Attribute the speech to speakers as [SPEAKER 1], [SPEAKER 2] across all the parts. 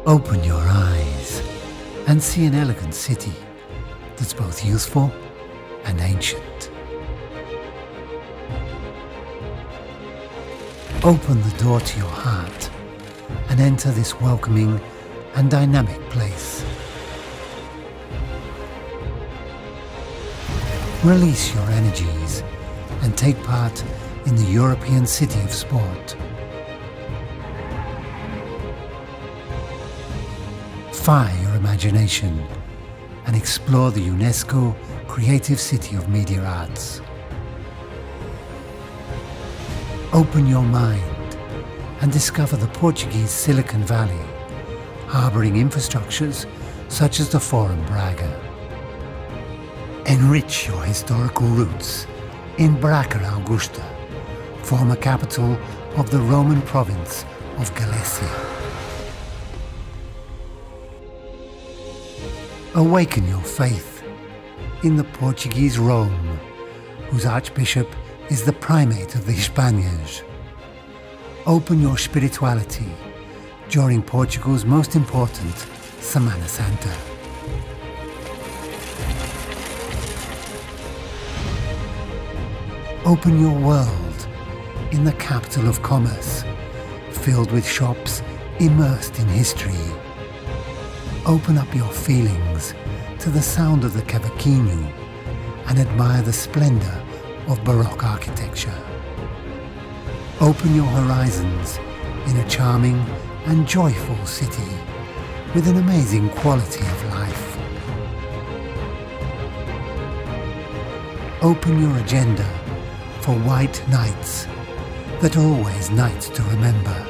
[SPEAKER 1] Open your eyes and see an elegant city that's both youthful and ancient. Open the door to your heart and enter this welcoming and dynamic place. Release your energies and take part in the European City of Sport. Fire your imagination and explore the UNESCO Creative City of Media Arts. Open your mind and discover the Portuguese Silicon Valley, harboring infrastructures such as the Forum Braga. Enrich your historical roots in Braga Augusta, former capital of the Roman province of Galicia. Awaken your faith in the Portuguese Rome, whose Archbishop is the primate of the Hispanias. Open your spirituality during Portugal's most important Semana Santa. Open your world in the capital of commerce, filled with shops immersed in history. Open up your feelings to the sound of the cavaquinho and admire the splendor of Baroque architecture. Open your horizons in a charming and joyful city with an amazing quality of life. Open your agenda for white nights that are always nights to remember.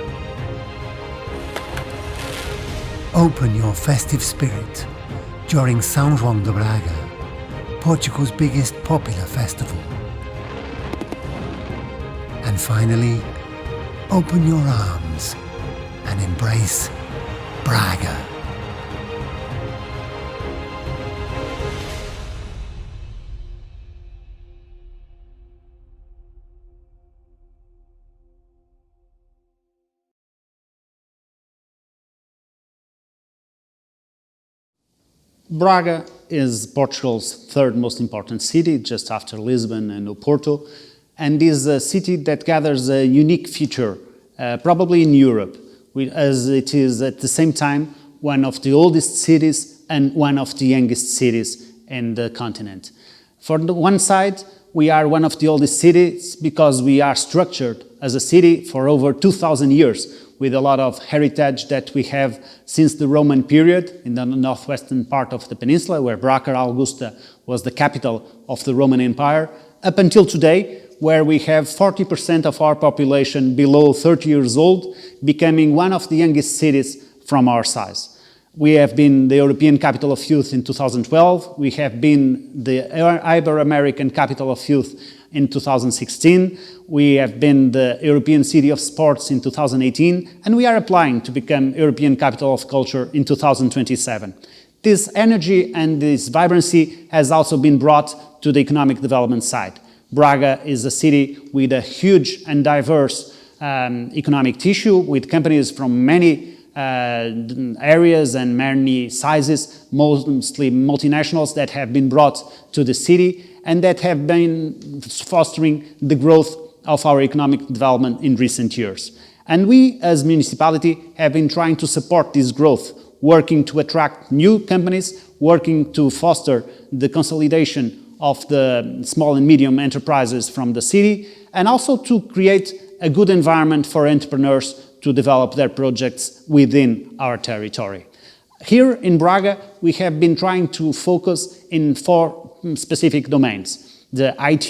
[SPEAKER 1] Open your festive spirit during São João de Braga, Portugal's biggest popular festival. And finally, open your arms and embrace Braga.
[SPEAKER 2] Braga is Portugal's third most important city, just after Lisbon and Oporto, and is a city that gathers a unique feature, probably in Europe, as it is at the same time one of the oldest cities and one of the youngest cities in the continent. For the one side, we are one of the oldest cities because we are structured as a city for over 2,000 years, with a lot of heritage that we have since the Roman period in the northwestern part of the peninsula, where Braga Augusta was the capital of the Roman Empire, up until today, where we have 40% of our population below 30 years old, becoming one of the youngest cities from our size. We have been the European Capital of Youth in 2012, we have been the Ibero-American Capital of Youth in 2016, we have been the European City of Sports in 2018, and we are applying to become European Capital of Culture in 2027. This energy and this vibrancy has also been brought to the economic development side. Braga is a city with a huge and diverse economic tissue, with companies from many areas and many sizes, mostly multinationals that have been brought to the city and that have been fostering the growth of our economic development in recent years. And we, as municipality, have been trying to support this growth, working to attract new companies, working to foster the consolidation of the small and medium enterprises from the city, and also to create a good environment for entrepreneurs to develop their projects within our territory. Here in Braga, we have been trying to focus in 4 specific domains: the IT,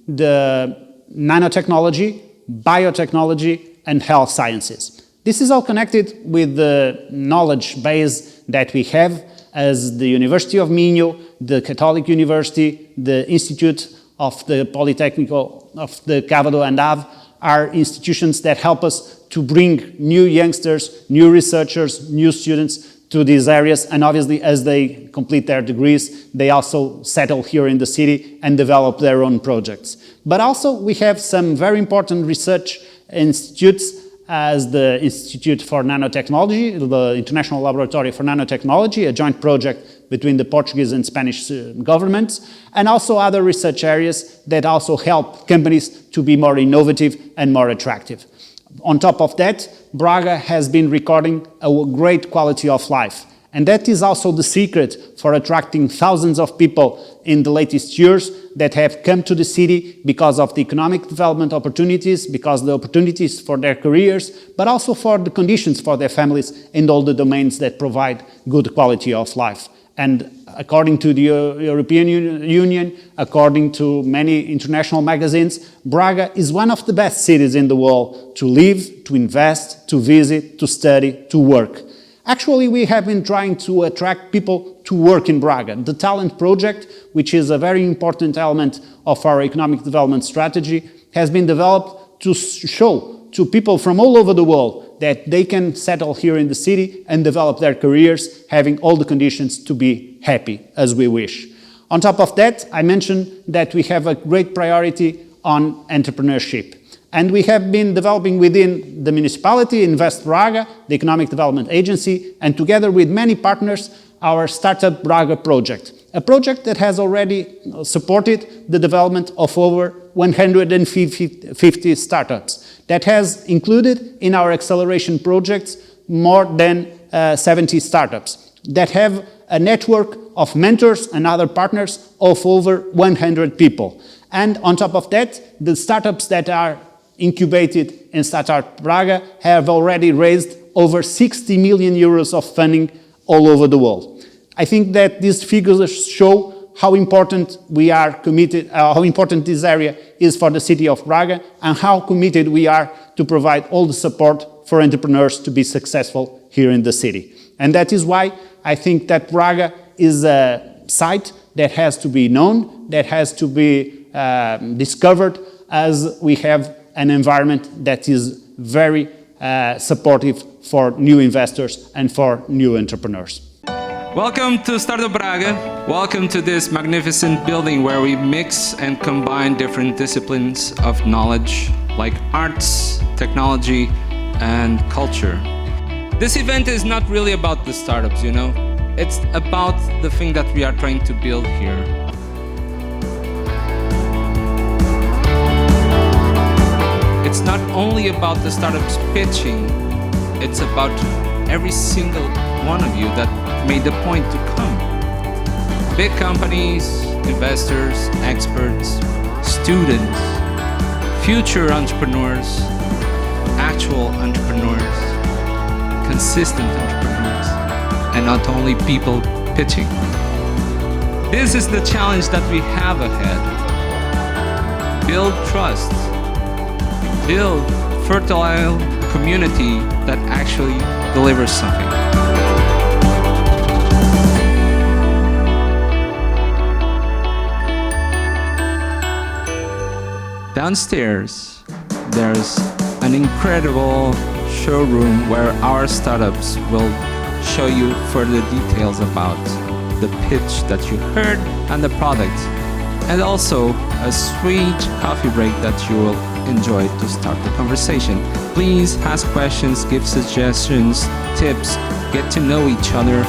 [SPEAKER 2] the nanotechnology, biotechnology, and health sciences. This is all connected with the knowledge base that we have as the University of Minho, the Catholic University, the Institute of the Polytechnical of the Cavado and Ave are institutions that help us to bring new youngsters, new researchers, new students to these areas, and obviously as they complete their degrees, they also settle here in the city and develop their own projects. But also we have some very important research institutes as the Institute for Nanotechnology, the International Laboratory for Nanotechnology, a joint project between the Portuguese and Spanish governments, and also other research areas that also help companies to be more innovative and more attractive. On top of that, Braga has been recording a great quality of life. And that is also the secret for attracting thousands of people in the latest years that have come to the city because of the economic development opportunities, because of the opportunities for their careers, but also for the conditions for their families in all the domains that provide good quality of life. And according to the European Union, according to many international magazines, Braga is one of the best cities in the world to live, to invest, to visit, to study, to work. Actually, we have been trying to attract people to work in Braga. The Talent Project, which is a very important element of our economic development strategy, has been developed to show to people from all over the world that they can settle here in the city and develop their careers, having all the conditions to be happy as we wish. On top of that, I mentioned that we have a great priority on entrepreneurship. And we have been developing within the municipality, Invest Braga, the Economic Development Agency, and together with many partners, our Startup Braga project. A project that has already supported the development of over 150 startups. That has included in our acceleration projects more than 70 startups. That have a network of mentors and other partners of over 100 people. And on top of that, the startups that are incubated in Startup Braga have already raised over 60 million euros of funding all over the world. I think that these figures show how important we are committed, how important this area is for the city of Braga, and how committed we are to provide all the support for entrepreneurs to be successful here in the city. And that is why I think that Braga is a site that has to be known, that has to be discovered, as we have an environment that is very supportive for new investors and for new entrepreneurs.
[SPEAKER 3] Welcome to Startup Braga. Welcome to this magnificent building where we mix and combine different disciplines of knowledge like arts, technology, and culture. This event is not really about the startups, you know? It's about the thing that we are trying to build here. It's not only about the startups pitching, it's about every single one of you that made the point to come. Big companies, investors, experts, students, future entrepreneurs, actual entrepreneurs, consistent entrepreneurs, and not only people pitching. This is the challenge that we have ahead. Build trust. Build fertile community that actually delivers something. Downstairs, there's an incredible showroom where our startups will show you further details about the pitch that you heard and the product, and also a sweet coffee break that you will enjoy to start the conversation. Please ask questions, give suggestions, tips, get to know each other.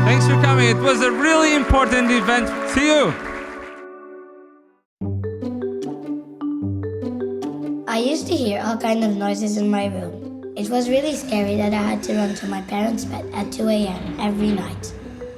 [SPEAKER 3] Thanks for coming. It was a really important event. See you.
[SPEAKER 4] I used to hear all kinds of noises in my room. It was really scary that I had to run to my parents' bed at 2 a.m. every night.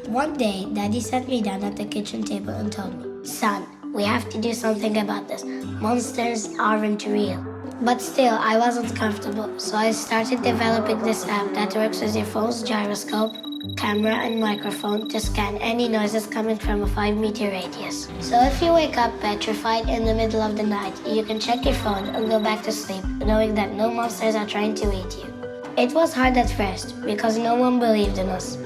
[SPEAKER 4] One day, Daddy sat me down at the kitchen table and told me, "Son, we have to do something about this. Monsters aren't real." But still, I wasn't comfortable, so I started developing this app that works with your phone's gyroscope, camera, and microphone to scan any noises coming from a 5-meter radius. So if you wake up petrified in the middle of the night, you can check your phone and go back to sleep, knowing that no monsters are trying to eat you. It was hard at first, because no one believed in us.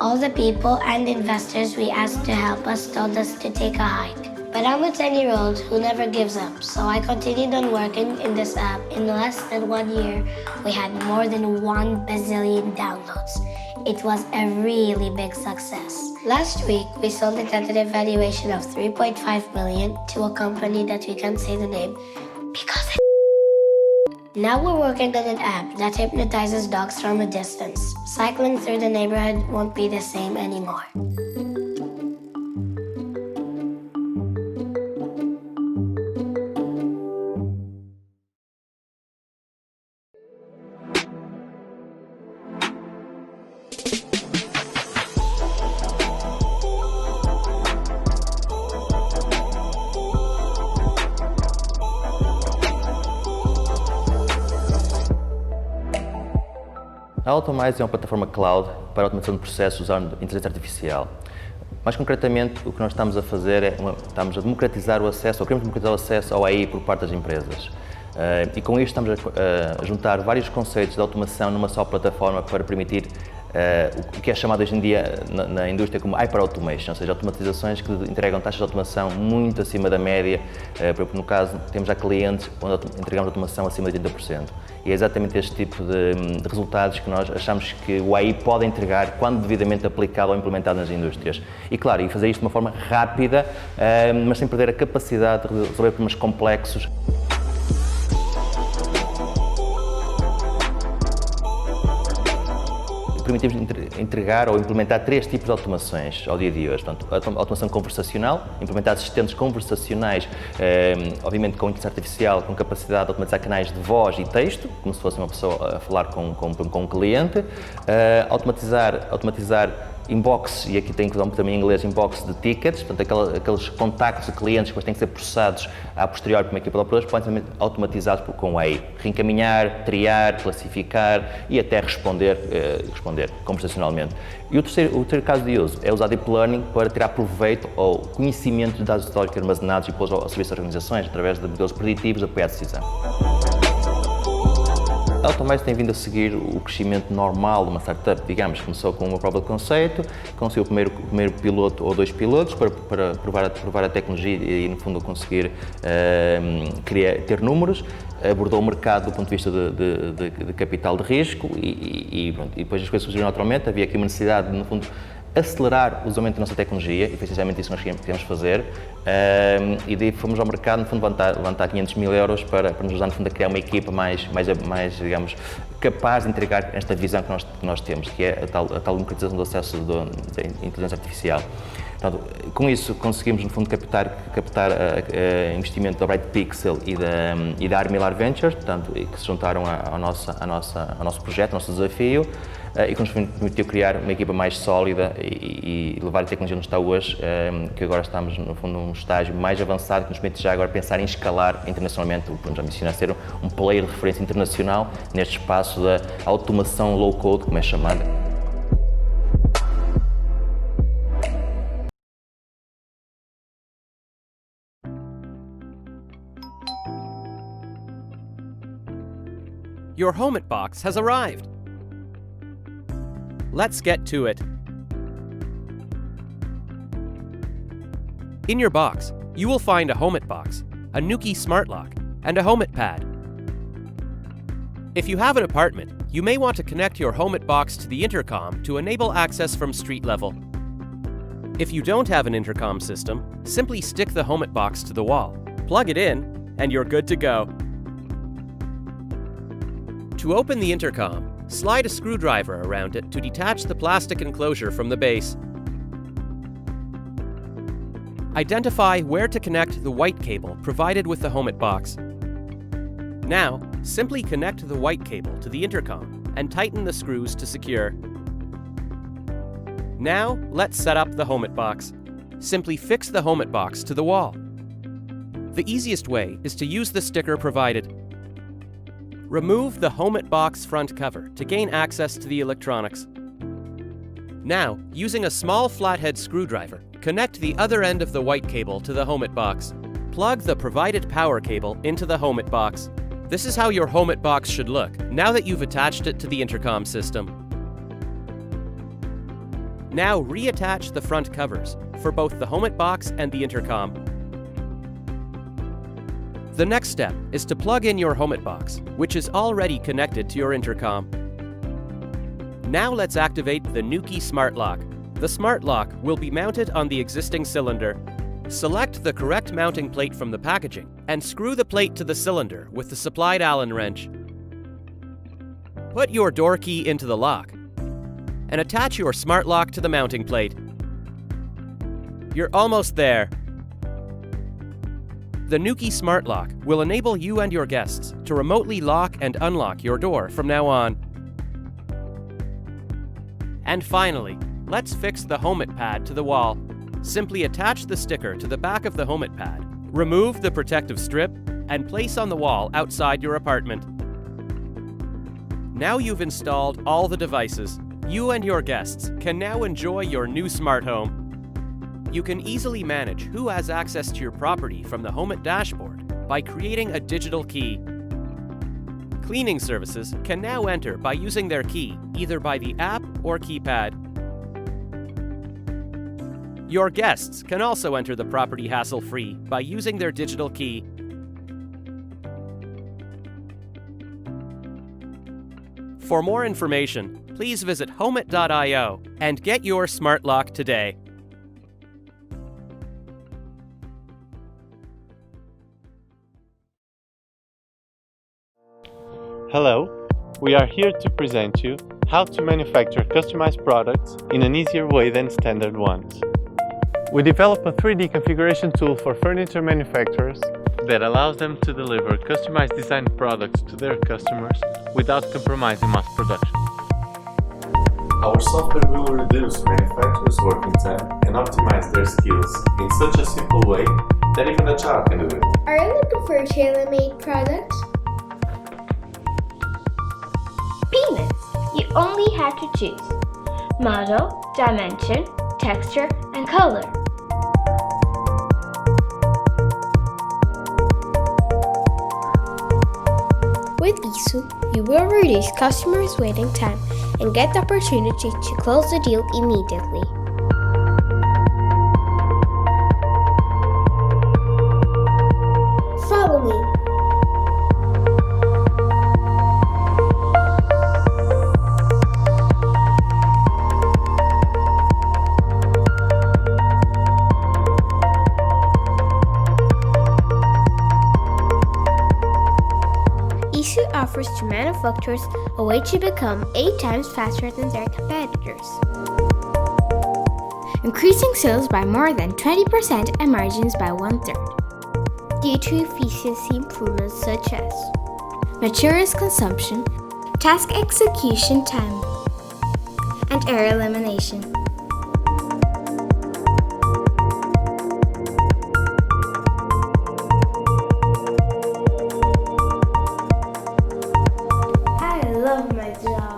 [SPEAKER 4] All the people and investors we asked to help us told us to take a hike. But I'm a 10-year-old who never gives up, so I continued on working in this app. In less than 1 year, we had more than 1 bazillion downloads. It was a really big success. Last week, we sold a tentative valuation of $3.5 million to a company that we can't say the name because it. Now we're working on an app that hypnotizes dogs from a distance. Cycling through the neighborhood won't be the same anymore.
[SPEAKER 5] A Automize é uma plataforma cloud para a automação de processos usando inteligência artificial. Mais concretamente, o que nós estamos a fazer é estamos a democratizar o acesso, ou queremos democratizar o acesso ao AI por parte das empresas. E com isto estamos a juntar vários conceitos de automação numa só plataforma para permitir o que é chamado hoje em dia na indústria como hyper-automation, ou seja, automatizações que entregam taxas de automação muito acima da média. Por exemplo, no caso, temos já clientes onde entregamos automação acima de 80%. E é exatamente este tipo de resultados que nós achamos que o AI pode entregar quando devidamente aplicado ou implementado nas indústrias. E claro, e fazer isto de uma forma rápida, mas sem perder a capacidade de resolver problemas complexos. Permitimos entregar ou implementar 3 tipos de automações ao dia de hoje. Portanto, a automação conversacional, implementar assistentes conversacionais, obviamente com inteligência artificial, com capacidade de automatizar canais de voz e texto, como se fosse uma pessoa a falar com um cliente, automatizar inbox, e aqui tem que usar também em inglês, inbox de tickets, portanto aqueles contactos de clientes que depois têm que ser processados a posteriori por uma equipa de operadores, podem ser automatizados com AI. Reencaminhar, triar, classificar e até responder conversacionalmente. E o terceiro caso de uso é usar Deep Learning para tirar proveito ou conhecimento de dados históricos armazenados e pôs ao serviço das organizações através de modelos preditivos de apoio à decisão. A Automize tem vindo a seguir o crescimento normal de uma startup, digamos, começou com uma prova de conceito, conseguiu o primeiro piloto ou 2 pilotos para provar a tecnologia e, no fundo, conseguir ter números, abordou o mercado do ponto de vista de capital de risco e depois as coisas surgiram naturalmente, havia aqui uma necessidade de, no fundo, acelerar o usamento da nossa tecnologia, e foi precisamente isso que nós queríamos fazer, e daí fomos ao mercado, no fundo, levantar 500 mil euros para nos ajudar, no fundo, a criar uma equipa mais, digamos, capaz de entregar esta visão que nós temos, que é a tal democratização do acesso da inteligência artificial. Portanto, com isso conseguimos, no fundo, captar investimento da Bright Pixel e da Armilar Ventures, portanto, que se juntaram ao nosso projeto, ao nosso desafio, e que nos permitiu criar uma equipa mais sólida e levar a tecnologia onde está hoje, que agora estamos, no fundo, num estágio mais avançado que nos permite já agora pensar em escalar internacionalmente, já mencionar ser um player de referência internacional neste espaço da automação low-code, como é chamada.
[SPEAKER 6] Your HomeIt box has arrived. Let's get to it. In your box, you will find a HomeIt box, a Nuki smart lock, and a HomeIt pad. If you have an apartment, you may want to connect your HomeIt box to the intercom to enable access from street level. If you don't have an intercom system, simply stick the HomeIt box to the wall, plug it in, and you're good to go. To open the intercom, slide a screwdriver around it to detach the plastic enclosure from the base. Identify where to connect the white cable provided with the HomeIt box. Now, simply connect the white cable to the intercom and tighten the screws to secure. Now, let's set up the HomeIt box. Simply fix the HomeIt box to the wall. The easiest way is to use the sticker provided. Remove the HomeIt box front cover to gain access to the electronics. Now, using a small flathead screwdriver, connect the other end of the white cable to the HomeIt box. Plug the provided power cable into the HomeIt box. This is how your HomeIt box should look now that you've attached it to the intercom system. Now reattach the front covers for both the HomeIt box and the intercom. The next step is to plug in your HomeIt box, which is already connected to your intercom. Now let's activate the Nuki Smart Lock. The smart lock will be mounted on the existing cylinder. Select the correct mounting plate from the packaging and screw the plate to the cylinder with the supplied Allen wrench. Put your door key into the lock and attach your smart lock to the mounting plate. You're almost there. The Nuki Smart Lock will enable you and your guests to remotely lock and unlock your door from now on. And finally, let's fix the HomeIt pad to the wall. Simply attach the sticker to the back of the HomeIt pad, remove the protective strip, and place on the wall outside your apartment. Now you've installed all the devices, you and your guests can now enjoy your new smart home. You can easily manage who has access to your property from the HomeIt dashboard by creating a digital key. Cleaning services can now enter by using their key, either by the app or keypad. Your guests can also enter the property hassle-free by using their digital key. For more information, please visit homeit.io and get your smart lock today.
[SPEAKER 7] Hello, we are here to present you how to manufacture customized products in an easier way than standard ones. We develop a 3D configuration tool for furniture manufacturers that allows them to deliver customized design products to their customers without compromising mass production.
[SPEAKER 8] Our software will reduce manufacturers' working time and optimize their skills in such a simple way that even a child can do it.
[SPEAKER 9] Are you looking for tailor-made products? Peanuts! You only have to choose model, dimension, texture, and color. With ISU, you will reduce customers' waiting time and get the opportunity to close the deal immediately. Follow me. ISU offers to manufacturers a way to become 8 times faster than their competitors, increasing sales by more than 20% and margins by 1/3, due to efficiency improvements such as materials consumption, task execution time, and error elimination. I love my job.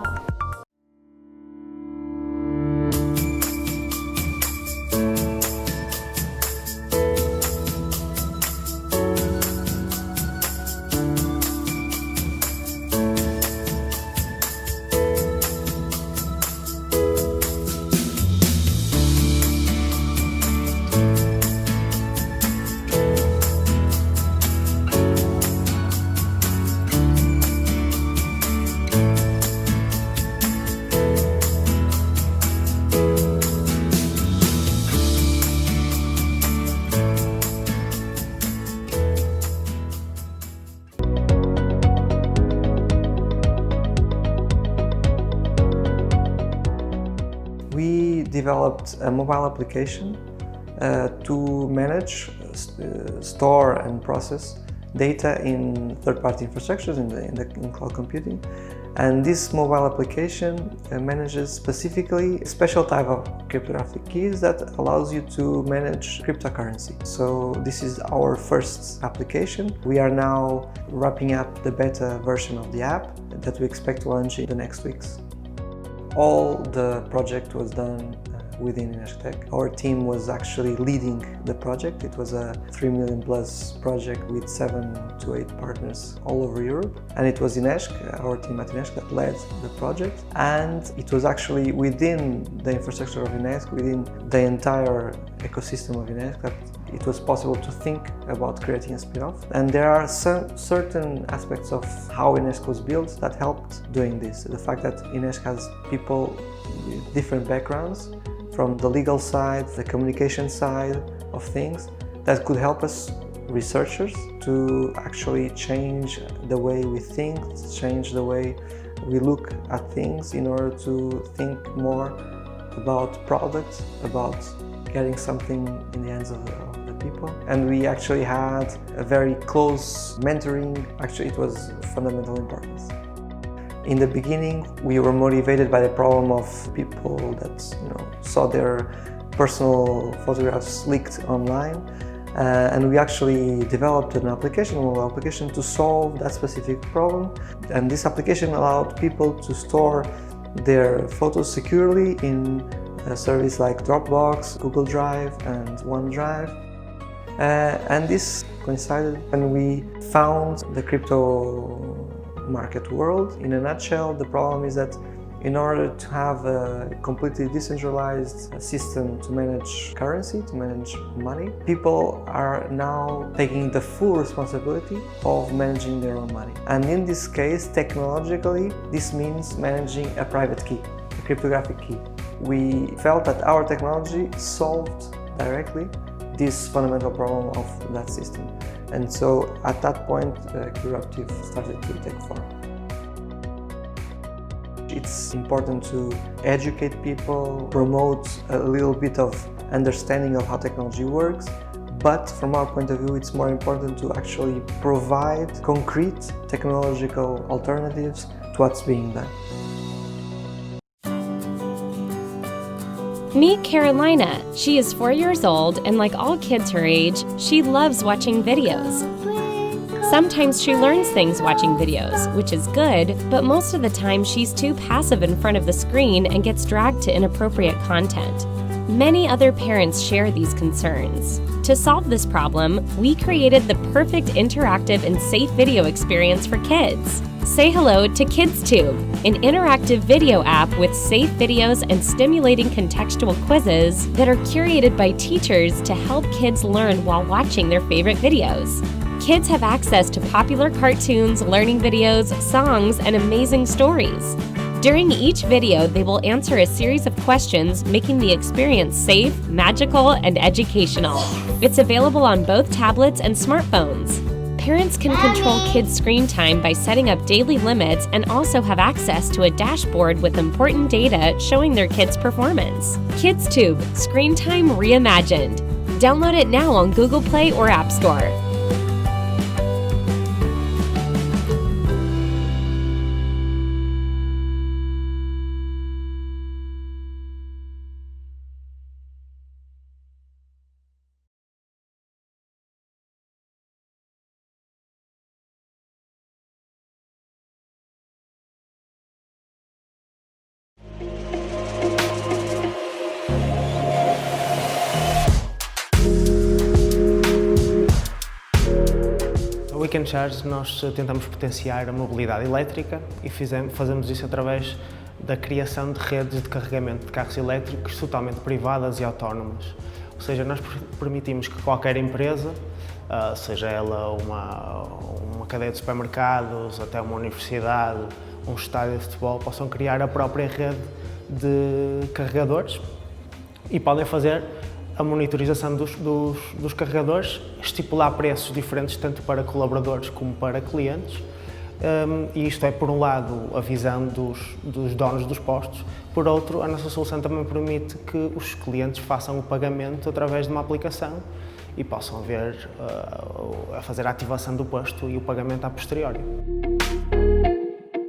[SPEAKER 10] We developed a mobile application to manage, store and process data in third-party infrastructures in cloud computing. And this mobile application manages specifically a special type of cryptographic keys that allows you to manage cryptocurrency. So this is our first application. We are now wrapping up the beta version of the app that we expect to launch in the next weeks. All the project was done within Ineshktech. Our team was actually leading the project. It was a 3 million plus project with 7 to 8 partners all over Europe. And it was Ineshk, our team at Ineshk, that led the project. And it was actually within the infrastructure of Ineshk, within the entire ecosystem of Ineshk, that it was possible to think about creating a spin-off. And there are certain aspects of how Ineshk was built that helped doing this. The fact that Ineshk has people with different backgrounds, from the legal side, the communication side of things that could help us researchers to actually change the way we think, change the way we look at things in order to think more about products, about getting something in the hands of the people. And we actually had a very close mentoring. Actually, it was of fundamental importance. In the beginning, we were motivated by the problem of people that saw their personal photographs leaked online. And we actually developed an application, a mobile application, to solve that specific problem. And this application allowed people to store their photos securely in a service like Dropbox, Google Drive, and OneDrive. And this coincided when we found the crypto market world. In a nutshell, the problem is that in order to have a completely decentralized system to manage currency, to manage money, people are now taking the full responsibility of managing their own money. And in this case, technologically, this means managing a private key, a cryptographic key. We felt that our technology solved directly this fundamental problem of that system. And so at that point, Curative started to take form. It's important to educate people, promote a little bit of understanding of how technology works, but from our point of view, it's more important to actually provide concrete technological alternatives to what's being done.
[SPEAKER 11] Meet Carolina. She is 4 years old, and like all kids her age, she loves watching videos. Sometimes she learns things watching videos, which is good, but most of the time she's too passive in front of the screen and gets dragged to inappropriate content. Many other parents share these concerns. To solve this problem, we created the perfect interactive and safe video experience for kids. Say hello to KidsTube, an interactive video app with safe videos and stimulating contextual quizzes that are curated by teachers to help kids learn while watching their favorite videos. Kids have access to popular cartoons, learning videos, songs, and amazing stories. During each video, they will answer a series of questions, making the experience safe, magical, and educational. It's available on both tablets and smartphones. Parents can control kids' screen time by setting up daily limits and also have access to a dashboard with important data showing their kids' performance. KidsTube, Screen Time Reimagined. Download it now on Google Play or App Store.
[SPEAKER 12] No Weekend Charge nós tentamos potenciar a mobilidade elétrica e fazemos isso através da criação de redes de carregamento de carros elétricos totalmente privadas e autónomas. Ou seja, nós permitimos que qualquer empresa, seja ela uma cadeia de supermercados, até uma universidade, um estádio de futebol, possam criar a própria rede de carregadores e podem fazer a monitorização dos carregadores, estipular preços diferentes tanto para colaboradores como para clientes. E isto é, por um lado, a visão dos donos dos postos, por outro, a nossa solução também permite que os clientes façam o pagamento através de uma aplicação e possam ver a fazer a ativação do posto e o pagamento a posteriori.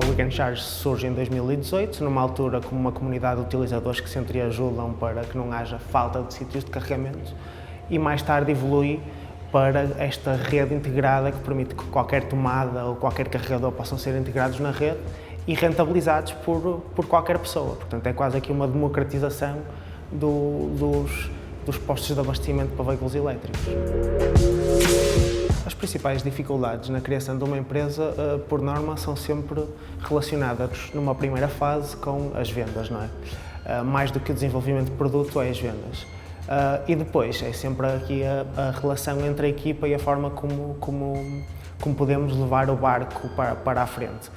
[SPEAKER 12] O Weekend Charge surge em 2018, numa altura com uma comunidade de utilizadores que se entreajudam para que não haja falta de sítios de carregamento e mais tarde evolui para esta rede integrada que permite que qualquer tomada ou qualquer carregador possam ser integrados na rede e rentabilizados por qualquer pessoa. Portanto, é quase aqui uma democratização dos postos de abastecimento para veículos elétricos. As principais dificuldades na criação de uma empresa, por norma, são sempre relacionadas numa primeira fase com as vendas, não é? Mais do que o desenvolvimento de produto, é as vendas. E depois é sempre aqui a relação entre a equipa e a forma como podemos levar o barco para a frente.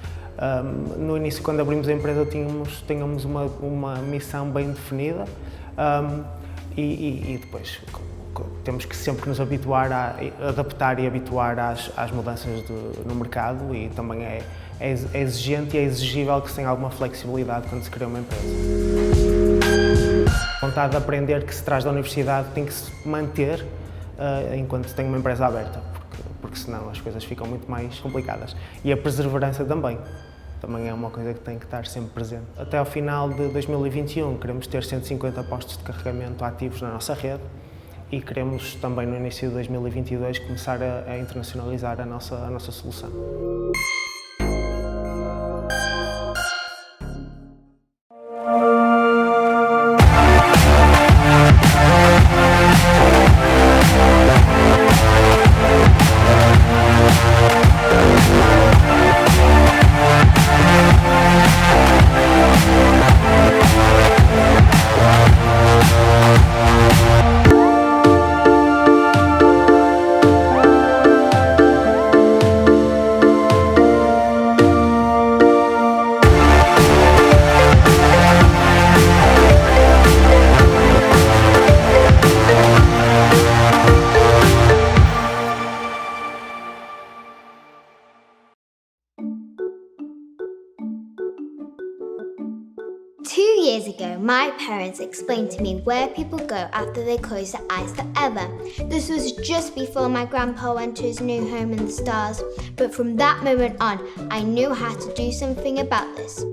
[SPEAKER 12] No início, quando abrimos a empresa, tínhamos uma missão bem definida, E depois temos que sempre nos habituar a adaptar e habituar às mudanças no mercado, e também é exigente e é exigível que se tenha alguma flexibilidade quando se cria uma empresa. A vontade de aprender que se traz da universidade tem que se manter enquanto se tem uma empresa aberta, porque senão as coisas ficam muito mais complicadas. E a perseverança também é uma coisa que tem que estar sempre presente. Até ao final de 2021 queremos ter 150 postos de carregamento ativos na nossa rede, e queremos também no início de 2022 começar a internacionalizar a nossa solução.
[SPEAKER 9] Years ago, my parents explained to me where people go after they close their eyes forever. This was just before my grandpa went to his new home in the stars, but from that moment on, I knew how to do something about this.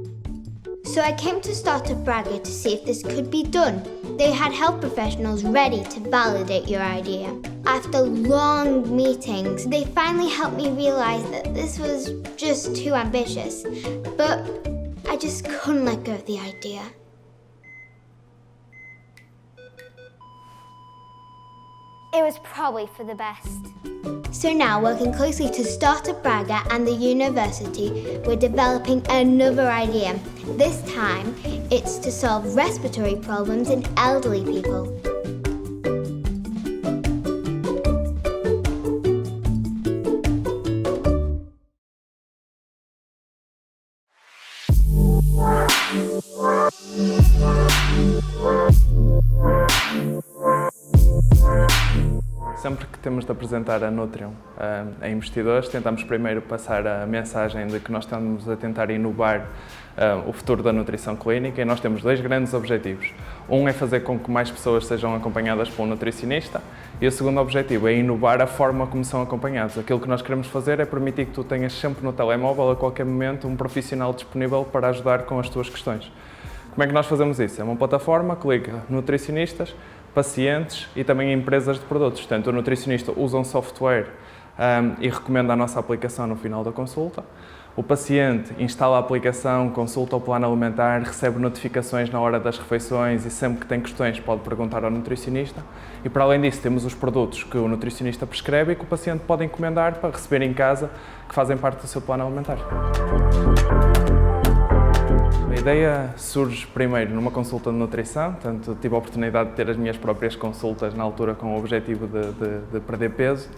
[SPEAKER 9] So I came to Startup Braga to see if this could be done. They had health professionals ready to validate your idea. After long meetings, they finally helped me realize that this was just too ambitious, but I just couldn't let go of the idea. It was probably for the best. So now, working closely to Startup Braga and the university, we're developing another idea. This time, it's to solve respiratory problems in elderly people.
[SPEAKER 13] Sempre que temos de apresentar a Nutrium a investidores, tentamos primeiro passar a mensagem de que nós estamos a tentar inovar o futuro da nutrição clínica, e nós temos dois grandes objetivos. Um é fazer com que mais pessoas sejam acompanhadas por um nutricionista, e o segundo objetivo é inovar a forma como são acompanhados. Aquilo que nós queremos fazer é permitir que tu tenhas sempre no telemóvel, a qualquer momento, um profissional disponível para ajudar com as tuas questões. Como é que nós fazemos isso? É uma plataforma que liga nutricionistas, pacientes e também empresas de produtos. Portanto, o nutricionista usa um software e recomenda a nossa aplicação no final da consulta. O paciente instala a aplicação, consulta o plano alimentar, recebe notificações na hora das refeições e sempre que tem questões pode perguntar ao nutricionista. E para além disso temos os produtos que o nutricionista prescreve e que o paciente pode encomendar para receber em casa, que fazem parte do seu plano alimentar. A ideia surge primeiro numa consulta de nutrição, portanto tive a oportunidade de ter as minhas próprias consultas na altura com o objetivo de perder peso.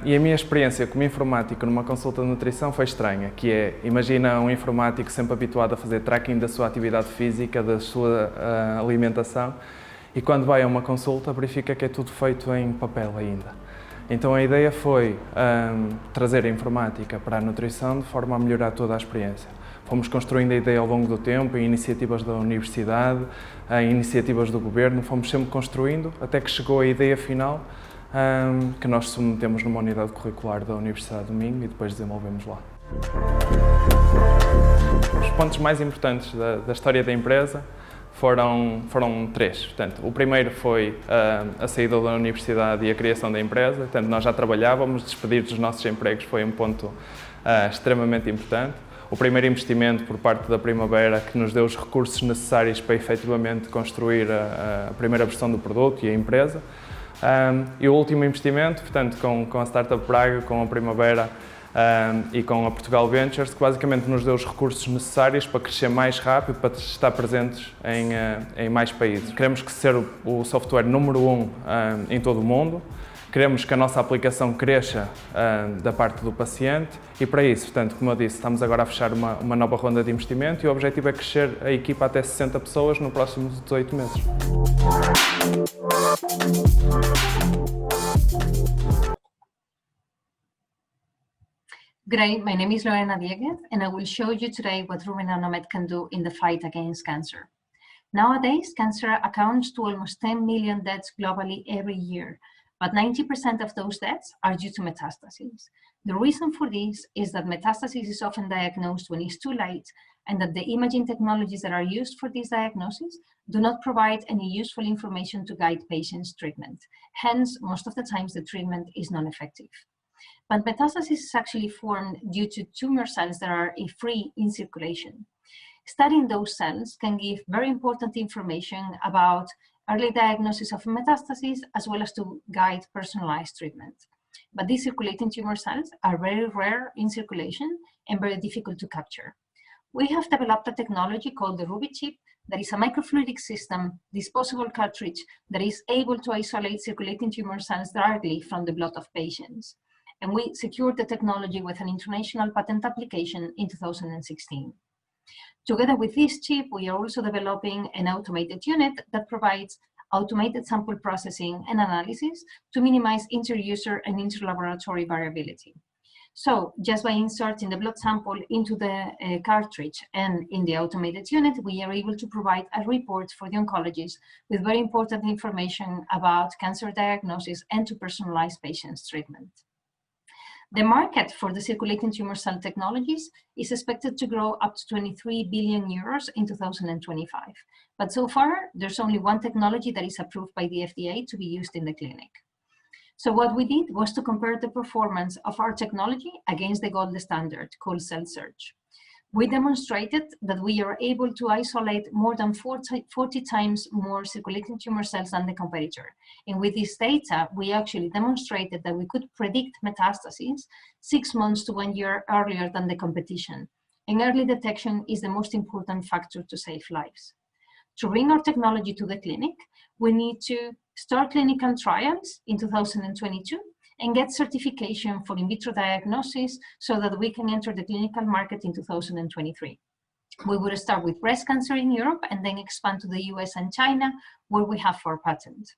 [SPEAKER 13] E a minha experiência como informático numa consulta de nutrição foi estranha, que é, imagina um informático sempre habituado a fazer tracking da sua atividade física, da sua alimentação, e quando vai a uma consulta verifica que é tudo feito em papel ainda. Então a ideia foi trazer a informática para a nutrição de forma a melhorar toda a experiência. Fomos construindo a ideia ao longo do tempo, em iniciativas da universidade, em iniciativas do governo, fomos sempre construindo, até que chegou a ideia final, que nós submetemos numa unidade curricular da Universidade do Minho e depois desenvolvemos lá. Os pontos mais importantes da história da empresa foram três. Portanto, o primeiro foi a saída da universidade e a criação da empresa. Portanto, nós já trabalhávamos, despedir dos nossos empregos foi um ponto extremamente importante. O primeiro investimento por parte da Primavera, que nos deu os recursos necessários para efetivamente construir a primeira versão do produto e a empresa. E o último investimento, portanto, com a Startup Braga, com a Primavera e com a Portugal Ventures, que basicamente nos deu os recursos necessários para crescer mais rápido, para estar presentes em mais países. Queremos ser o software número 1 em todo o mundo. Queremos que a nossa aplicação cresça da parte do paciente e para isso, portanto, como eu disse, estamos agora a fechar uma nova ronda de investimento e o objetivo é crescer a equipa até 60 pessoas nos próximos 18 meses.
[SPEAKER 14] Great, my name is Lorena Dieguez, and I will show you today what Rumenanomed can do in the fight against cancer. Nowadays, cancer accounts to almost 10 million deaths globally every year, but 90% of those deaths are due to metastases. The reason for this is that metastasis is often diagnosed when it's too late, and that the imaging technologies that are used for this diagnosis do not provide any useful information to guide patients' treatment. Hence, most of the times the treatment is non-effective. But metastasis is actually formed due to tumor cells that are free in circulation. Studying those cells can give very important information about early diagnosis of metastases, as well as to guide personalized treatment. But these circulating tumor cells are very rare in circulation and very difficult to capture. We have developed a technology called the Ruby chip that is a microfluidic system, disposable cartridge that is able to isolate circulating tumor cells directly from the blood of patients. And we secured the technology with an international patent application in 2016. Together with this chip, we are also developing an automated unit that provides automated sample processing and analysis to minimize inter-user and inter-laboratory variability. So just by inserting the blood sample into the cartridge and in the automated unit, we are able to provide a report for the oncologist with very important information about cancer diagnosis and to personalize patients' treatment. The market for the circulating tumor cell technologies is expected to grow up to 23 billion euros in 2025. But so far, there's only one technology that is approved by the FDA to be used in the clinic. So what we did was to compare the performance of our technology against the gold standard called cell search. We demonstrated that we are able to isolate more than 40 times more circulating tumor cells than the competitor. And with this data, we actually demonstrated that we could predict metastases 6 months to 1 year earlier than the competition. And early detection is the most important factor to save lives. To bring our technology to the clinic, we need to start clinical trials in 2022 and get certification for in vitro diagnosis so that we can enter the clinical market in 2023. We will start with breast cancer in Europe and then expand to the US and China, where we have 4 patents.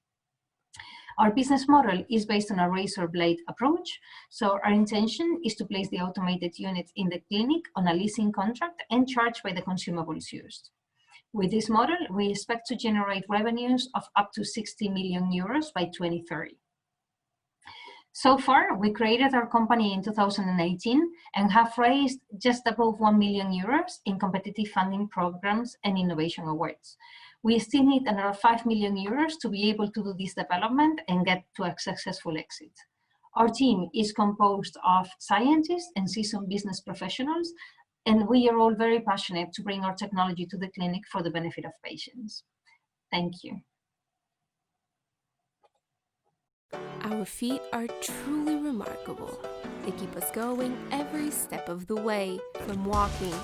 [SPEAKER 14] Our business model is based on a razor blade approach. So our intention is to place the automated units in the clinic on a leasing contract and charge by the consumables used. With this model, we expect to generate revenues of up to 60 million euros by 2030. So far, we created our company in 2018 and have raised just above 1 million euros in competitive funding programs and innovation awards. We still need another 5 million euros to be able to do this development and get to a successful exit. Our team is composed of scientists and seasoned business professionals, and we are all very passionate to bring our technology to the clinic for the benefit of patients. Thank you.
[SPEAKER 9] Our feet are truly remarkable. They keep us going every step of the way, from walking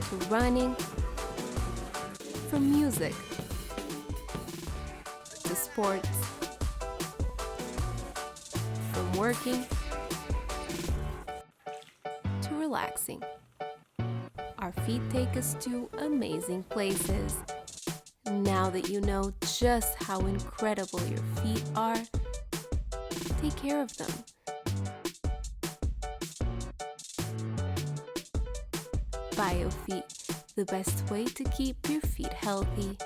[SPEAKER 9] to running, from music to sports, from working to relaxing. Our feet take us to amazing places. Now that you know just how incredible your feet are, take care of them. BioFeet, the best way to keep your feet healthy.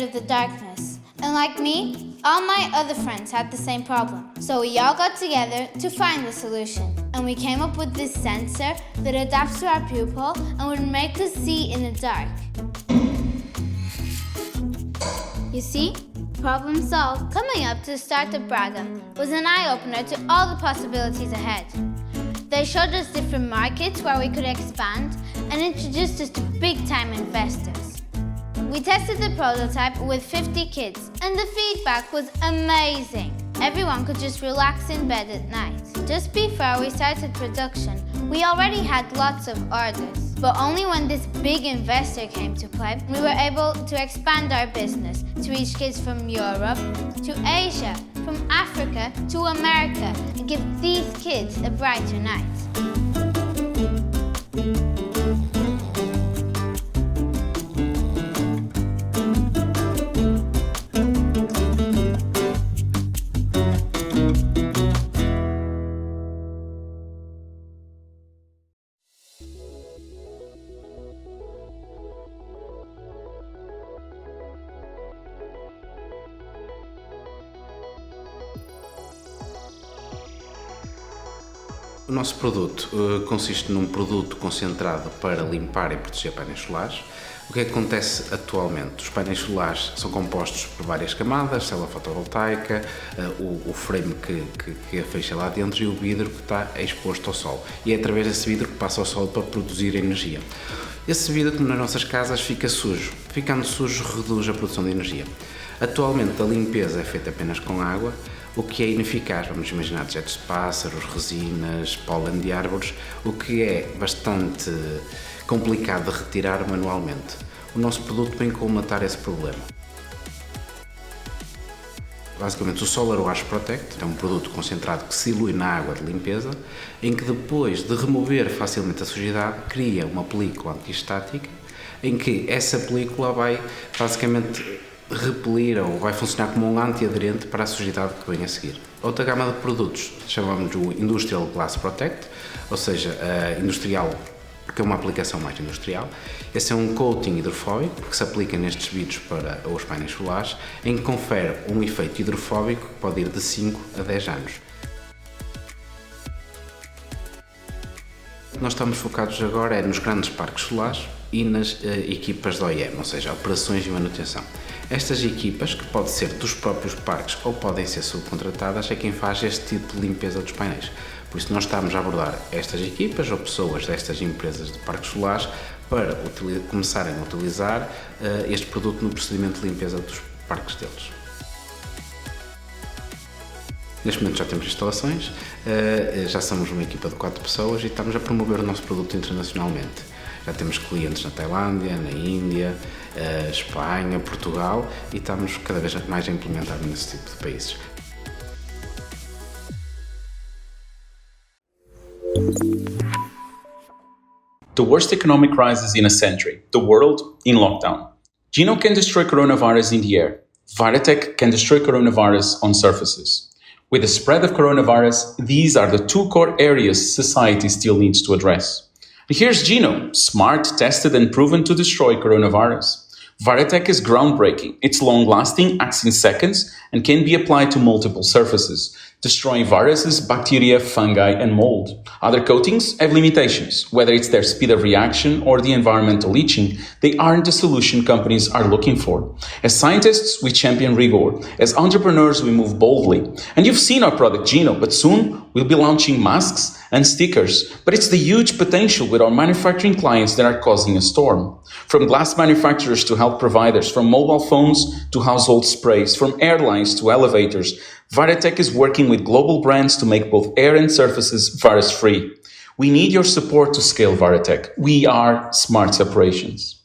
[SPEAKER 9] of the darkness. And like me, all my other friends had the same problem. So we all got together to find the solution. And we came up with this sensor that adapts to our pupil and would make us see in the dark. You see? Problem solved. Coming up to the start of Braga was an eye-opener to all the possibilities ahead. They showed us different markets where we could expand and introduced us to big-time investors. We tested the prototype with 50 kids and the feedback was amazing. Everyone could just relax in bed at night. Just before we started production, we already had lots of orders. But only when this big investor came to play, we were able to expand our business to reach kids from Europe to Asia, from Africa to America, and give these kids a brighter night.
[SPEAKER 15] O nosso produto consiste num produto concentrado para limpar e proteger painéis solares. O que acontece atualmente? Os painéis solares são compostos por várias camadas, célula fotovoltaica, o frame que fecha lá dentro e o vidro que está exposto ao sol. E é através desse vidro que passa ao sol para produzir energia. Esse vidro, como nas nossas casas, fica sujo. Ficando sujo, reduz a produção de energia. Atualmente a limpeza é feita apenas com água, o que é ineficaz. Vamos imaginar dejetos de pássaros, resinas, pólen de árvores, o que é bastante complicado de retirar manualmente. O nosso produto vem colmatar esse problema. Basicamente, o Solar Wash Protect é um produto concentrado que se dilui na água de limpeza, em que depois de remover facilmente a sujidade, cria uma película anti-estática, em que essa película vai basicamente repelir ou vai funcionar como um antiaderente para a sujidade que vem a seguir. Outra gama de produtos chamamos o Industrial Glass Protect, ou seja, industrial, porque é uma aplicação mais industrial. Esse é um coating hidrofóbico que se aplica nestes vidros para os painéis solares, em que confere um efeito hidrofóbico que pode ir de 5 a 10 anos. Nós estamos focados agora nos grandes parques solares e nas equipas de OEM, ou seja, operações e manutenção. Estas equipas, que podem ser dos próprios parques ou podem ser subcontratadas, é quem faz este tipo de limpeza dos painéis. Por isso nós estamos a abordar estas equipas ou pessoas destas empresas de parques solares para começarem a utilizar este produto no procedimento de limpeza dos parques deles. Neste momento já temos instalações, já somos uma equipa de 4 pessoas e estamos a promover o nosso produto internacionalmente. Já temos clientes na Tailândia, na Índia, Espanha, Portugal e estamos cada vez mais a implementar nesse tipo de países.
[SPEAKER 16] The worst economic crisis in a century, the world in lockdown. Gino can destroy coronavirus in the air. Viratech can destroy coronavirus on surfaces. With the spread of coronavirus, these are the 2 core areas society still needs to address. Here's Gino, smart, tested and proven to destroy coronavirus. Viratech is groundbreaking. It's long-lasting, acts in seconds, and can be applied to multiple surfaces, destroying viruses, bacteria, fungi, and mold. Other coatings have limitations. Whether it's their speed of reaction or the environmental leaching, they aren't the solution companies are looking for. As scientists, we champion rigor. As entrepreneurs, we move boldly. And you've seen our product Gino, but soon we'll be launching masks and stickers. But it's the huge potential with our manufacturing clients that are causing a storm. From glass manufacturers to health providers, from mobile phones to household sprays, from airlines to elevators, Viratech is working with global brands to make both air and surfaces virus-free. We need your support to scale Viratech. We are Smart Separations.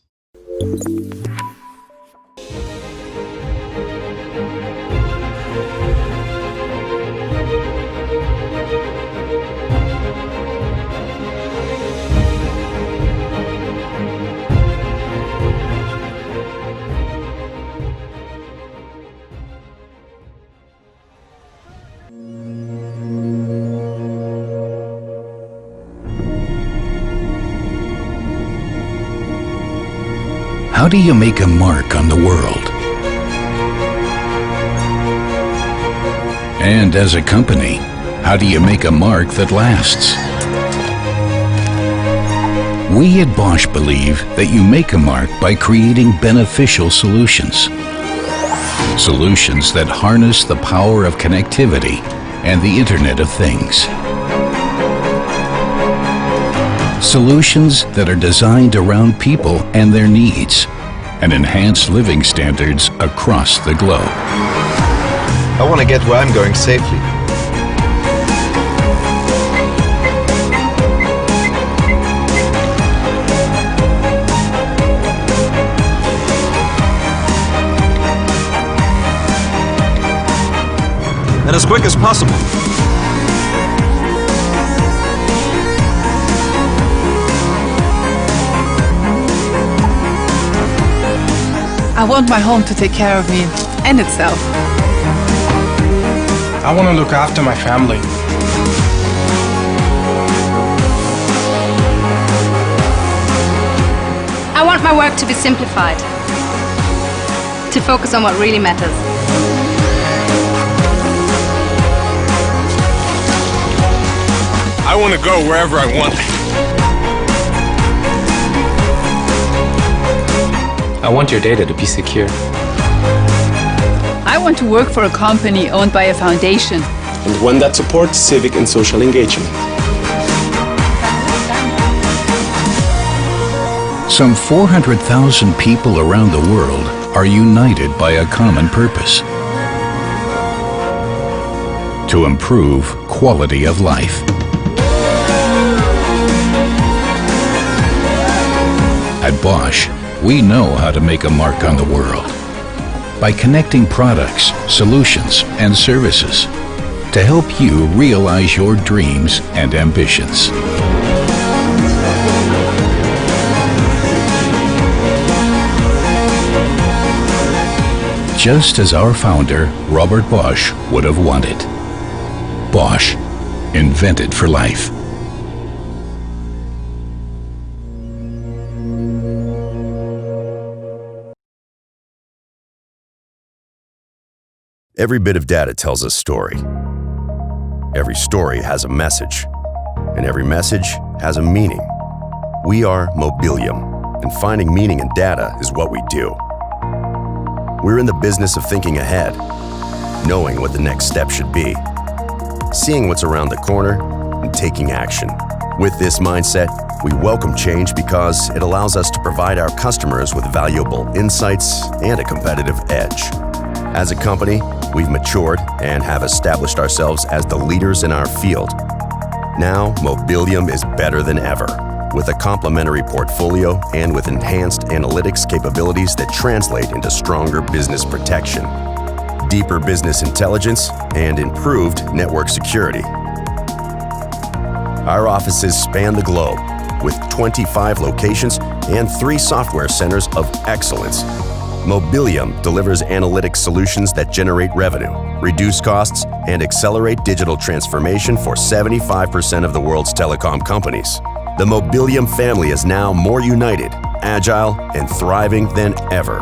[SPEAKER 17] How do you make a mark on the world? And as a company, how do you make a mark that lasts? We at Bosch believe that you make a mark by creating beneficial solutions. Solutions that harness the power of connectivity and the Internet of Things. Solutions that are designed around people and their needs and enhance living standards across the globe.
[SPEAKER 18] I want to get where I'm going safely.
[SPEAKER 19] And as quick as possible.
[SPEAKER 20] I want my home to take care of me and itself.
[SPEAKER 21] I want to look after my family.
[SPEAKER 22] I want my work to be simplified, to focus on what really matters.
[SPEAKER 21] I want to go wherever I want.
[SPEAKER 23] I want your data to be secure.
[SPEAKER 20] I want to work for a company owned by a foundation.
[SPEAKER 23] And one that supports civic and social engagement.
[SPEAKER 17] Some 400,000 people around the world are united by a common purpose: to improve quality of life. At Bosch, we know how to make a mark on the world by connecting products, solutions, and services to help you realize your dreams and ambitions. Just as our founder, Robert Bosch, would have wanted. Bosch, invented for life.
[SPEAKER 24] Every bit of data tells a story. Every story has a message, and every message has a meaning. We are Mobilium, and finding meaning in data is what we do. We're in the business of thinking ahead, knowing what the next step should be, seeing what's around the corner, and taking action. With this mindset, we welcome change because it allows us to provide our customers with valuable insights and a competitive edge. As a company, we've matured and have established ourselves as the leaders in our field. Now, Mobilium is better than ever, with a complementary portfolio and with enhanced analytics capabilities that translate into stronger business protection, deeper business intelligence, and improved network security. Our offices span the globe, with 25 locations and 3 software centers of excellence. Mobilium delivers analytics solutions that generate revenue, reduce costs, and accelerate digital transformation for 75% of the world's telecom companies. The Mobilium family is now more united, agile, and thriving than ever.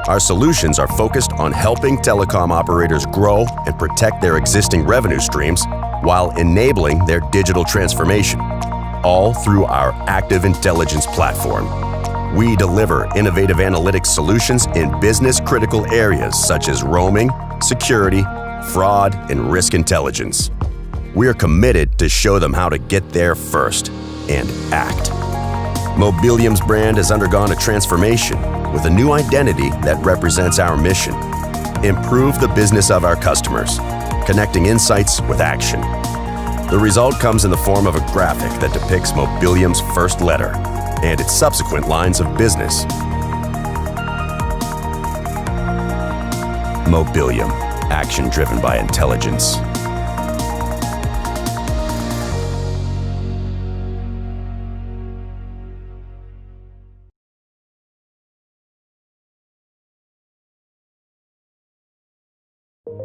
[SPEAKER 24] Our solutions are focused on helping telecom operators grow and protect their existing revenue streams while enabling their digital transformation, all through our Active Intelligence platform. We deliver innovative analytics solutions in business-critical areas such as roaming, security, fraud, and risk intelligence. We are committed to show them how to get there first and act. Mobilium's brand has undergone a transformation with a new identity that represents our mission: improve the business of our customers, connecting insights with action. The result comes in the form of a graphic that depicts Mobilium's first letter and its subsequent lines of business. Mobilium, action driven by intelligence.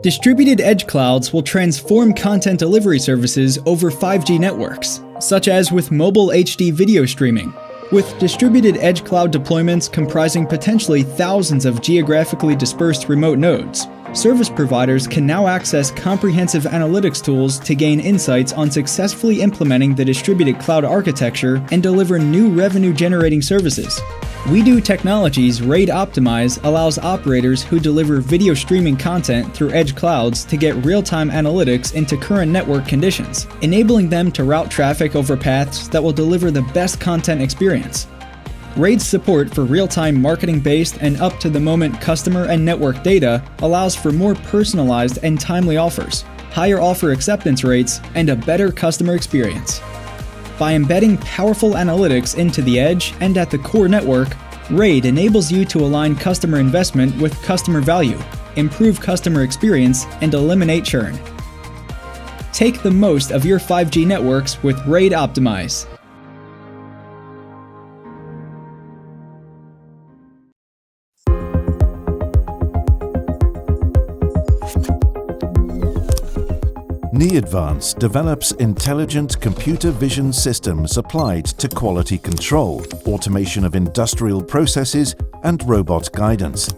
[SPEAKER 25] Distributed edge clouds will transform content delivery services over 5G networks, such as with mobile HD video streaming. With distributed edge cloud deployments comprising potentially thousands of geographically dispersed remote nodes, Service providers can now access comprehensive analytics tools to gain insights on successfully implementing the distributed cloud architecture and deliver new revenue-generating services. WeDo Technologies' RAID Optimize allows operators who deliver video streaming content through edge clouds to get real-time analytics into current network conditions, enabling them to route traffic over paths that will deliver the best content experience. RAID's support for real-time marketing-based and up-to-the-moment customer and network data allows for more personalized and timely offers, higher offer acceptance rates, and a better customer experience. By embedding powerful analytics into the edge and at the core network, RAID enables you to align customer investment with customer value, improve customer experience, and eliminate churn. Take the most of your 5G networks with RAID Optimize.
[SPEAKER 1] Neadvance develops intelligent computer vision systems applied to quality control, automation of industrial processes, and robot guidance.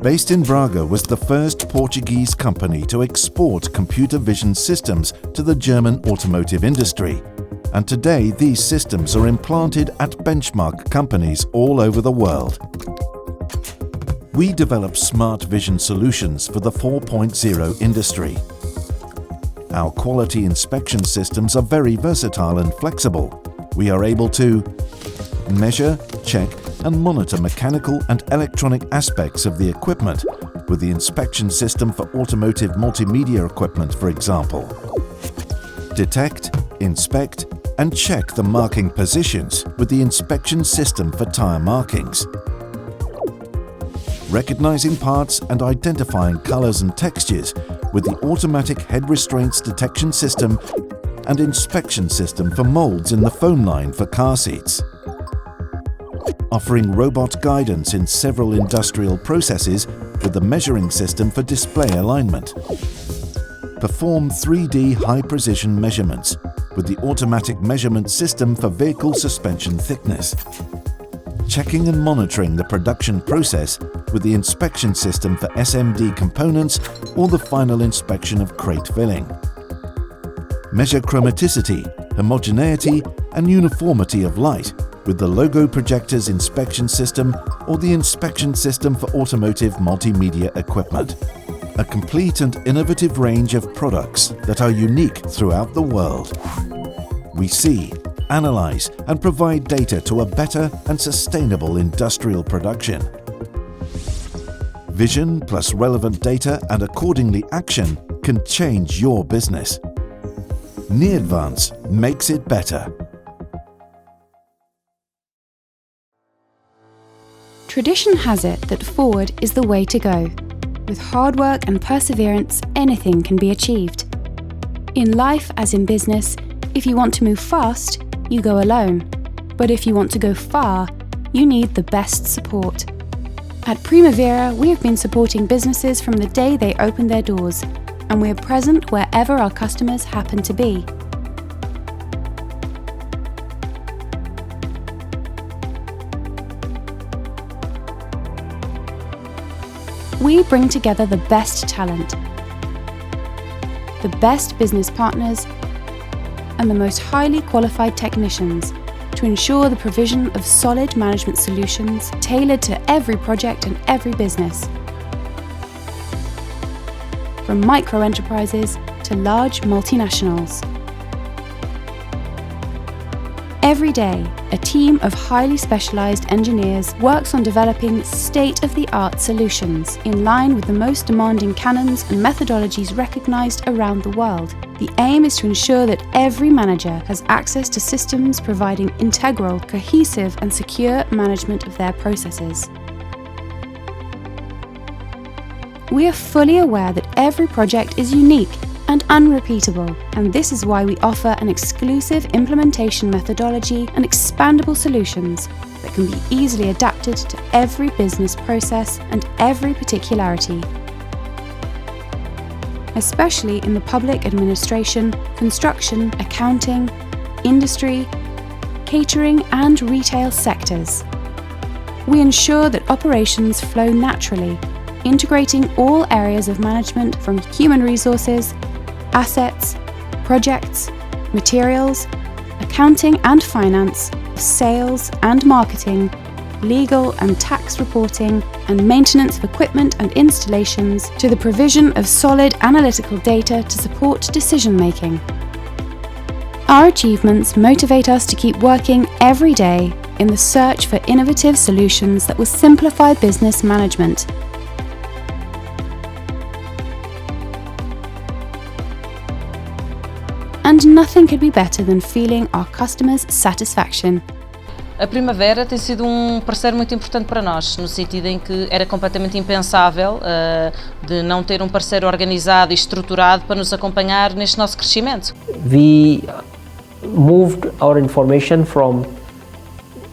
[SPEAKER 1] Based in Braga, was the first Portuguese company to export computer vision systems to the German automotive industry, and today these systems are implanted at benchmark companies all over the world. We develop smart vision solutions for the 4.0 industry. Our quality inspection systems are very versatile and flexible. We are able to measure, check, and monitor mechanical and electronic aspects of the equipment with the inspection system for automotive multimedia equipment, for example. Detect, inspect, and check the marking positions with the inspection system for tire markings. Recognizing parts and identifying colors and textures with the automatic head restraints detection system and inspection system for molds in the phone line for car seats. Offering robot guidance in several industrial processes with the measuring system for display alignment. Perform 3D high-precision measurements with the automatic measurement system for vehicle suspension thickness. Checking and monitoring the production process with the inspection system for SMD components or the final inspection of crate filling. Measure chromaticity, homogeneity, and uniformity of light with the logo projectors inspection system or the inspection system for automotive multimedia equipment. A complete and innovative range of products that are unique throughout the world. We see, analyze, and provide data to a better and sustainable industrial production. Vision plus relevant data and accordingly action can change your business. Neadvance makes it better.
[SPEAKER 2] Tradition has it that forward is the way to go. With hard work and perseverance, anything can be achieved. In life as in business, if you want to move fast, you go alone. But if you want to go far, you need the best support. At Primavera, we have been supporting businesses from the day they open their doors, and we are present wherever our customers happen to be. We bring together the best talent, the best business partners, and the most highly qualified technicians to ensure the provision of solid management solutions tailored to every project and every business. From micro-enterprises to large multinationals. Every day, a team of highly specialized engineers works on developing state-of-the-art solutions in line with the most demanding canons and methodologies recognized around the world. The aim is to ensure that every manager has access to systems providing integral, cohesive, and secure management of their processes. We are fully aware that every project is unique and unrepeatable, and this is why we offer an exclusive implementation methodology and expandable solutions that can be easily adapted to every business process and every particularity. Especially in the public administration, construction, accounting, industry, catering, and retail sectors. We ensure that operations flow naturally integrating all areas of management from human resources, assets, projects, materials, accounting and finance, sales and marketing, legal and tax reporting, and maintenance of equipment and installations to the provision of solid analytical data to support decision-making. Our achievements motivate us to keep working every day in the search for innovative solutions that will simplify business management. And nothing could be better than feeling our customers' satisfaction.
[SPEAKER 3] A Primavera tem sido parceiro muito importante para nós, no sentido em que era completamente impensável de não ter parceiro organizado e estruturado para nos acompanhar neste nosso crescimento.
[SPEAKER 4] We moved our information from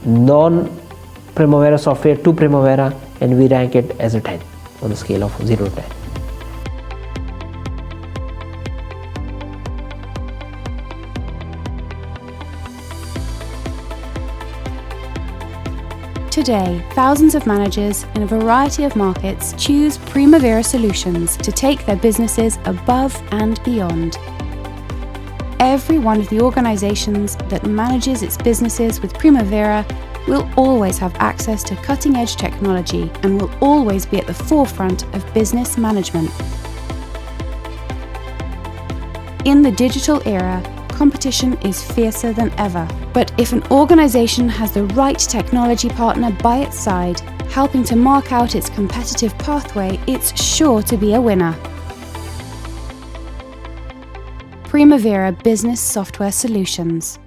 [SPEAKER 4] non-Primavera software to Primavera, and we rank it as a 10 on the scale of 0 to 10.
[SPEAKER 2] Today, thousands of managers in a variety of markets choose Primavera solutions to take their businesses above and beyond. Every one of the organizations that manages its businesses with Primavera will always have access to cutting-edge technology and will always be at the forefront of business management. In the digital era, competition is fiercer than ever. But if an organization has the right technology partner by its side, helping to mark out its competitive pathway, it's sure to be a winner. Primavera Business Software Solutions.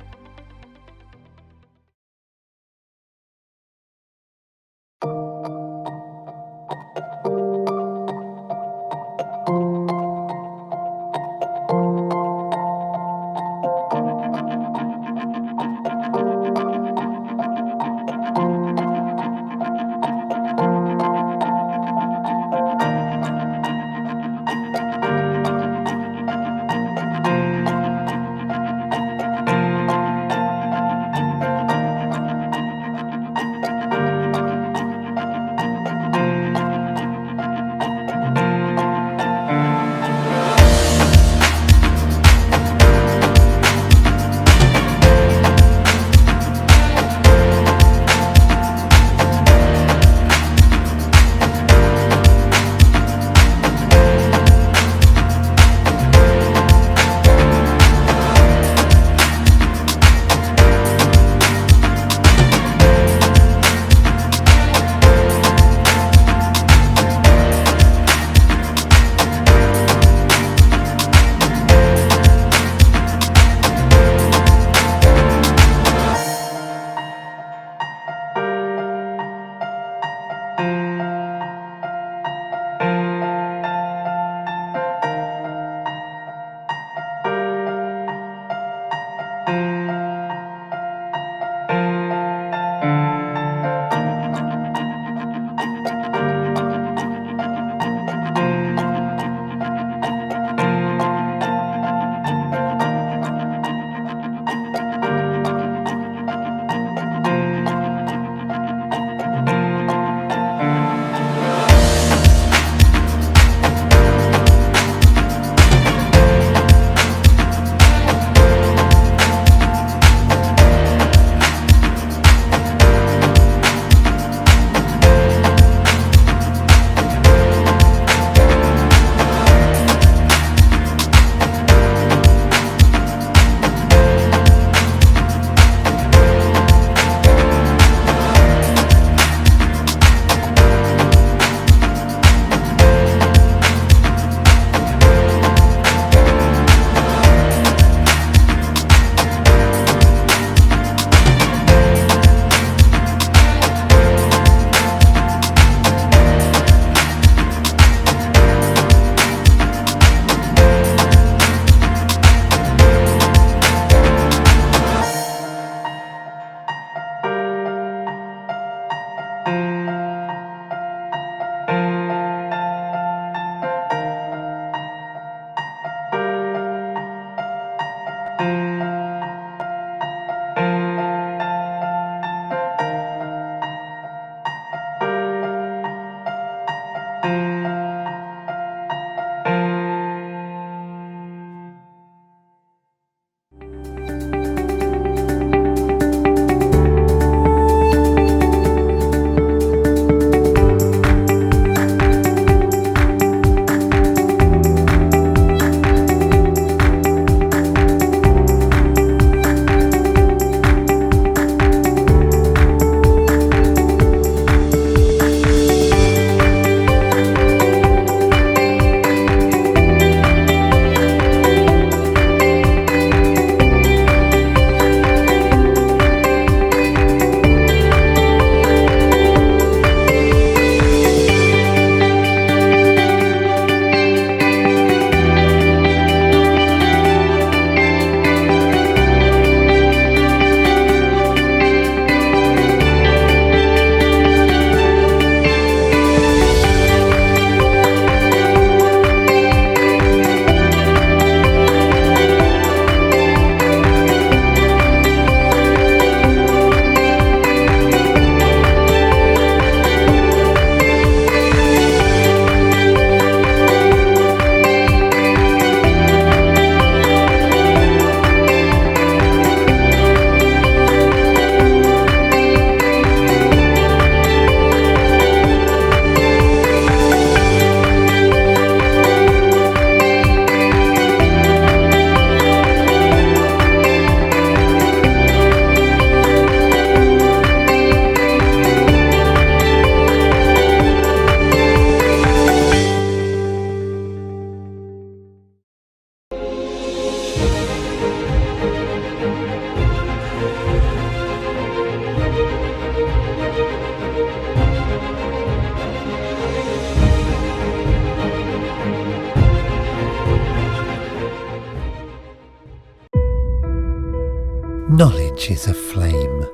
[SPEAKER 5] Knowledge is a flame,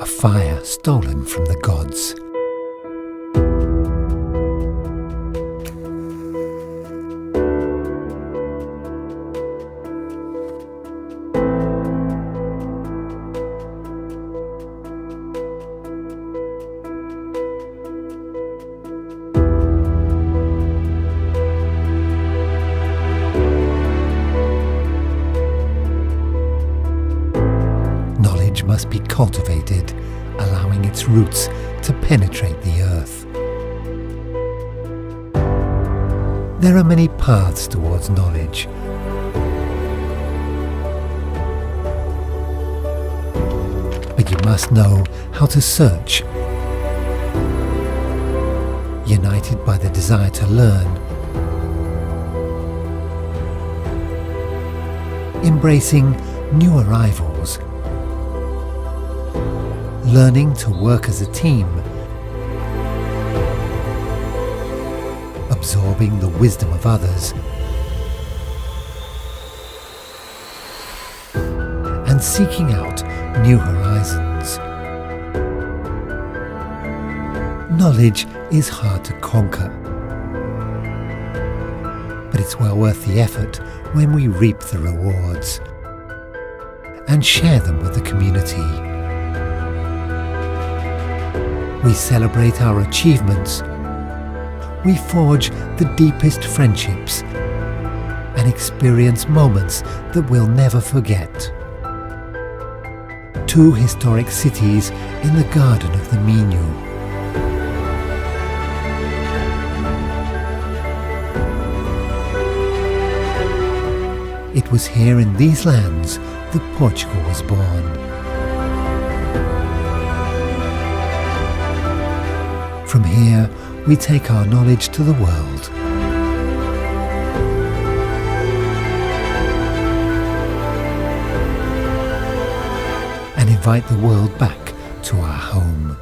[SPEAKER 5] a fire stolen from the gods. Knowledge must be cultivated, allowing its roots to penetrate the earth. There are many paths towards knowledge. But you must know how to search. United by the desire to learn, embracing new arrivals, learning to work as a team, absorbing the wisdom of others, and seeking out new horizons. Knowledge is hard to conquer, but it's well worth the effort when we reap the rewards and share them with the community. We celebrate our achievements, we forge the deepest friendships, and experience moments that we'll never forget. Two historic cities in the garden of the Minho. It was here in these lands that Portugal was born. From here, we take our knowledge to the world. And invite the world back to our home.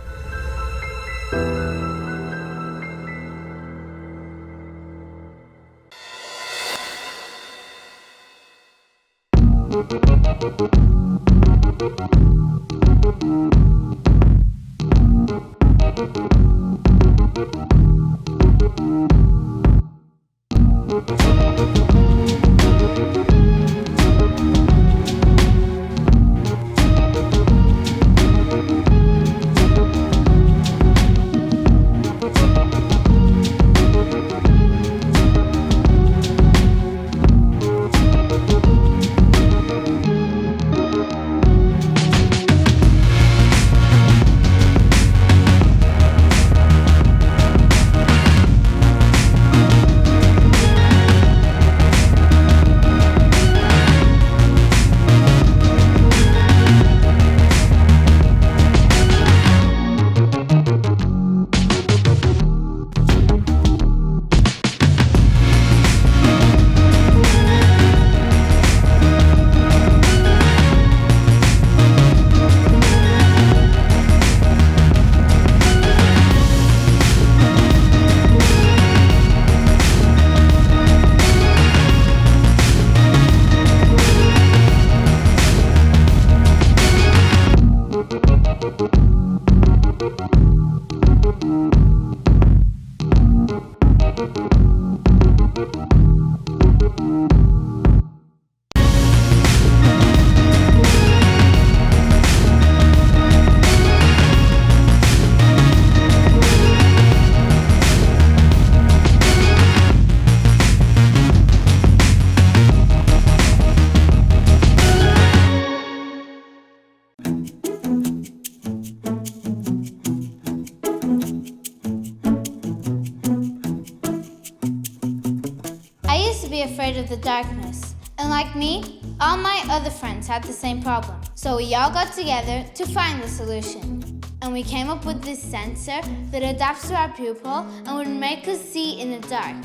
[SPEAKER 9] Afraid of the darkness, and like me, all my other friends had the same problem. So we all got together to find the solution. And we came up with this sensor that adapts to our pupil and would make us see in the dark.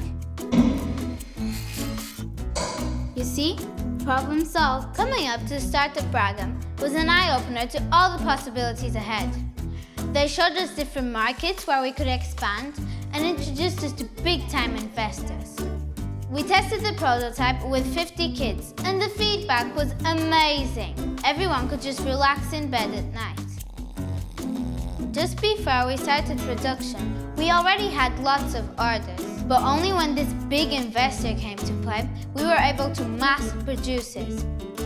[SPEAKER 9] You see, problem solved. Coming up to start at Braga was an eye-opener to all the possibilities ahead. They showed us different markets where we could expand and introduced us to big-time investors. We tested the prototype with 50 kids and the feedback was amazing. Everyone could just relax in bed at night. Just before we started production, we already had lots of orders, but only when this big investor came to play, we were able to mass produce it.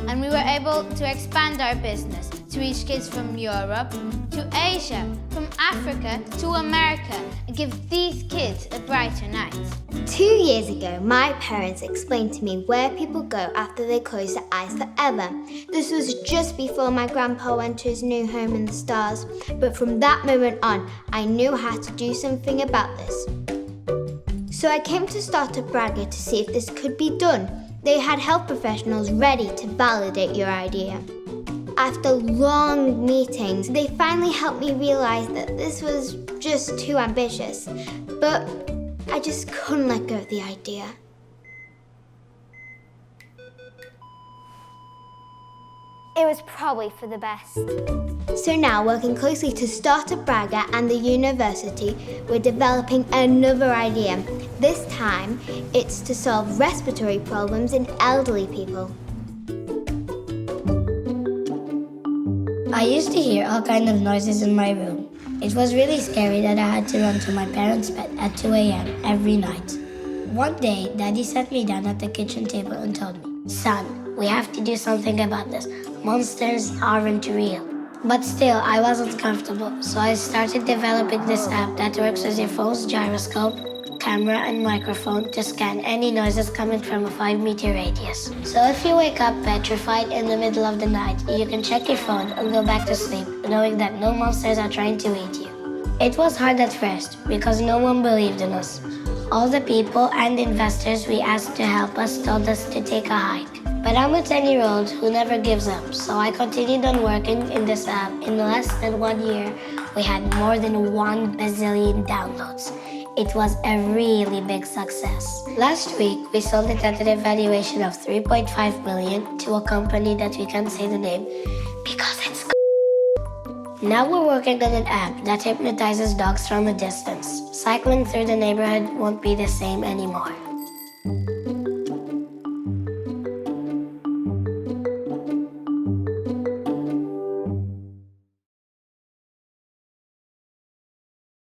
[SPEAKER 9] And we were able to expand our business to reach kids from Europe to Asia, from Africa to America, and give these kids a brighter night.
[SPEAKER 6] 2 years ago, my parents explained to me where people go after they close their eyes forever. This was just before my grandpa went to his new home in the stars, but from that moment on, I knew how to do something about this. So I came to Startup Braga to see if this could be done. They had health professionals ready to validate your idea. After long meetings, they finally helped me realize that this was just too ambitious, but I just couldn't let go of the idea. It was probably for the best. So now, working closely to Startup Braga and the university, we're developing another idea. This time, it's to solve respiratory problems in elderly people.
[SPEAKER 7] I used to hear all kinds of noises in my room. It was really scary that I had to run to my parents' bed at 2 a.m. every night. One day, Daddy sat me down at the kitchen table and told me, "Son, we have to do something about this. Monsters aren't real." But still, I wasn't comfortable, so I started developing this app that works with your phone's gyroscope, camera, and microphone to scan any noises coming from a 5-meter radius. So if you wake up petrified in the middle of the night, you can check your phone and go back to sleep, knowing that no monsters are trying to eat you. It was hard at first, because no one believed in us. All the people and investors we asked to help us told us to take a hike. But I'm a 10-year-old who never gives up, so I continued on working in this app. In less than 1 year, we had more than 1 bazillion downloads. It was a really big success. Last week, we sold it at an valuation of $3.5 million to a company that we can't say the name because it's Now we're working on an app that hypnotizes dogs from a distance. Cycling through the neighborhood won't be the same anymore.